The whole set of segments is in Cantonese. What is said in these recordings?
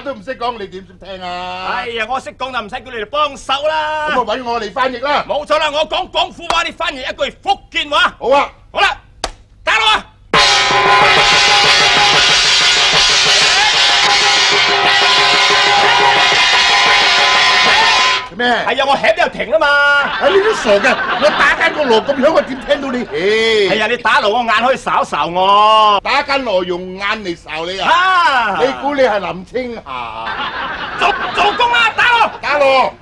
都唔識講，你點識聽啊？哎呀，我識講就唔使叫你哋幫手啦。咁啊，揾我嚟翻譯啦。冇錯啦，我講廣府話，你翻譯一句福建話。好啊，好啦，打落啊！咩？係啊，我響又停啦嘛。啊，你都傻嘅！我打緊個鑼咁響，我點聽到你？係啊，你打鑼我眼可以睄睄我。打緊鑼用眼嚟睄你啊！啊！你估你係林青霞？做工啦，打鑼！打鑼！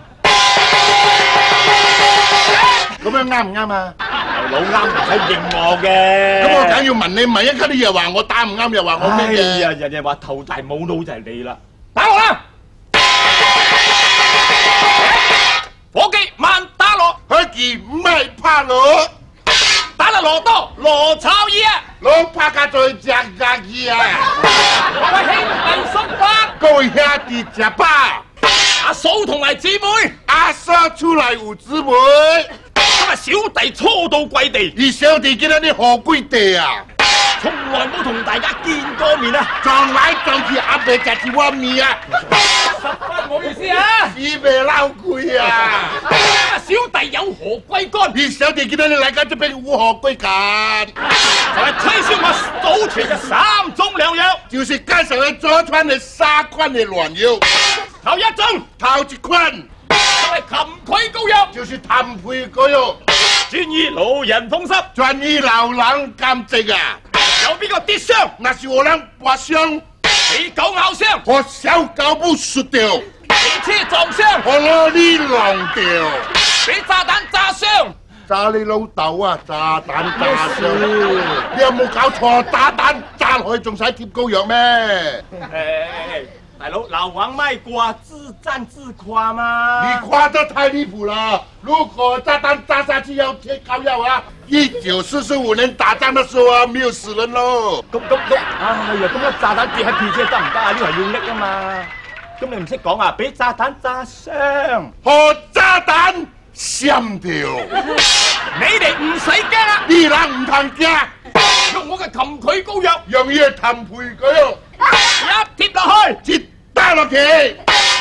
咁樣啱唔啱啊？老啱唔使應我嘅。咁我梗要問你，問一間你又話我打唔啱，又話我咩哎嘅？呀，人哋話頭大冇腦就係你啦。打鑼啦！伙計慢打鑼，佢件唔係拍鑼，打得鑼多鑼炒嘢啊！攞拍架再隻架嘢啊！各位兄弟叔伯，各位兄弟隻爸，阿嫂同埋姊妹，阿嫂出嚟有姊妹，今日小弟初到貴地，而小弟見到啲何歸地啊！從來冇同大家見過面啊！撞來撞去，阿伯就住我面啊！十分唔好意思啊！屎味撈攰啊！小弟有何貴幹？而小弟見到你嚟緊這邊有何歸幹？就係推銷我祖傳嘅3種良藥，就是街上嘅左川嘅沙坤嘅良藥，頭一種頭一款就係蠄蟝膏藥，就是氹配嗰藥，專醫老人風濕。專醫老人監症啊！有邊個跌傷？那是我人刮傷，俾狗咬傷，我小狗不摔掉，俾車撞傷，我攞呢浪掉，俾炸彈炸傷。炸你老豆啊！炸彈炸傷，你有冇搞錯？炸彈炸落去仲使貼膏藥咩？大佬，老王賣瓜，自讚自誇嘛。你誇得太離譜了！如果炸彈炸下去要貼膏藥啊！1945年打仗的時候啊，沒有死人咯。哎呀，咁粒炸彈跌喺片車得唔得啊？呢個係要拎啊嘛。咁你唔識講啊？俾炸彈炸傷，和炸彈傷掉。你哋唔使驚啊！你人唔通驚，用我嘅蠄蟝膏藥用嘢氹配嗰藥一貼落去，接打落去，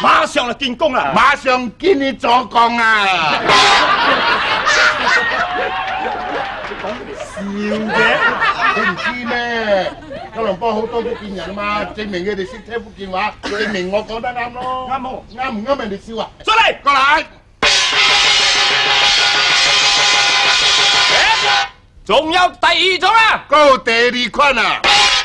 馬上就見功啦！馬上見你左降啊！笑嘅，你唔知咩？吉隆坡好多福建人啊嘛，證明佢哋識聽福建話，證明我講得啱咯。啱冇？啱唔啱人哋笑啊？出嚟，過嚟。仲有第2種啊，嗰個第2款啊，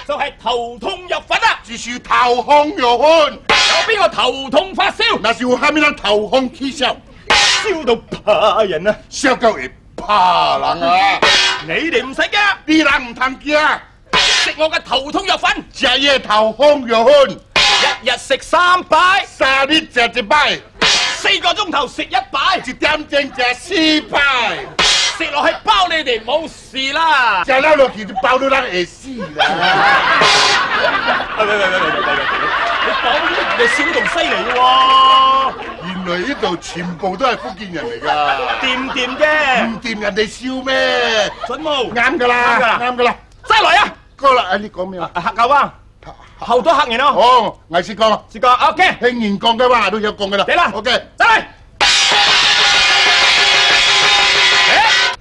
就係頭痛藥粉啊！就是頭痛藥粉。有邊個頭痛發燒？那是我下面人頭痛起燒，燒到怕人啊！燒到會怕人啊！你哋唔使驚，你人唔通驚，食我嘅頭痛藥粉，食嘢頭痛藥粉，一日食3擺3日食1擺，4個鐘頭食1擺，1點鐘食4擺，食落去包你哋冇事啦！食咗落去就包到人會死啦！你講你笑得仲犀利喎！原來呢度全部都係福建人嚟㗎，掂唔掂啫？唔掂人哋笑咩？準冇？啱㗎啦，啱㗎啦，再來啊！過啦，你講咩啊？客家話，後多客人咯。哦，藝師講，試過 OK，聽言講嘅話都有講㗎啦。嚟啦 ，OK，再嚟。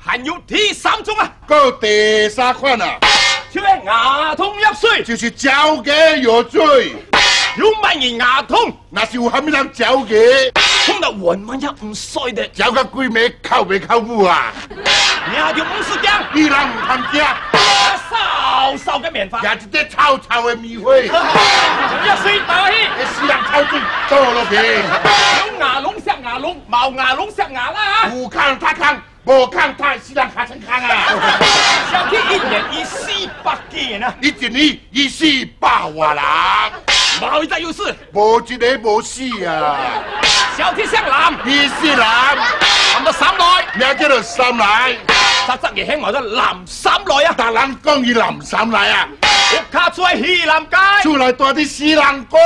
還要第3種啊！嗰個第3款啊，就係牙痛藥水，就是嚼嘅藥水。要萬年牙痛，那是我下面人嚼嘅，痛到渾渾一唔衰的，嚼個鬼尾扣尾扣母啊！牙條唔是驚，你人唔通驚，騷騷嘅棉花，也一啲臭臭嘅米灰，藥水打起，你死人臭嘴倒落去，有牙窿錫牙窿，冇牙窿錫牙啦！無坑他坑，無坑他死人下層坑啊！小天1年1400件啊！一年1400萬人，冇一隻有事，無一個無死啊！小天姓藍，你是人，含到3來，名叫做三來，實質嘢興我咗藍3來啊！大人講伊藍三來啊！屋卡出去西南街，出來多啲死人鬼，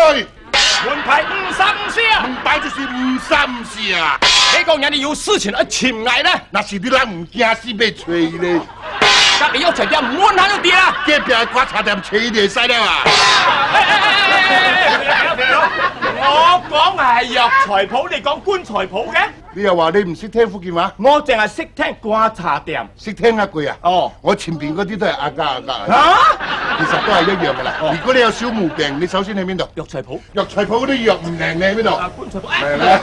門牌534啊！唔擺就是534啊！你講人哋有事情一潛危咧，那是你人唔驚死被吹咧，隔離有成隻滿下都跌啦！隔壁刮差點吹你使了啊！哎哎哎哎哎哎哎哎哎哎係藥材鋪，你講棺材鋪嘅？你又話你唔識聽福建話？我淨係識聽掛茶店。識聽一句啊？哦，我前邊嗰啲都係阿家啊。嚇？其實都係一樣噶啦。如果你有小毛病，你首先喺邊度？藥材鋪。藥材鋪嗰啲藥唔靈，你喺邊度？棺材鋪。係啦，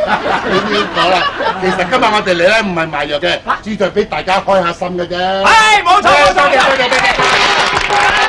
你要講啦。其實今日我哋嚟咧唔係賣藥嘅，只係俾大家開下心嘅啫。唉，冇錯冇錯。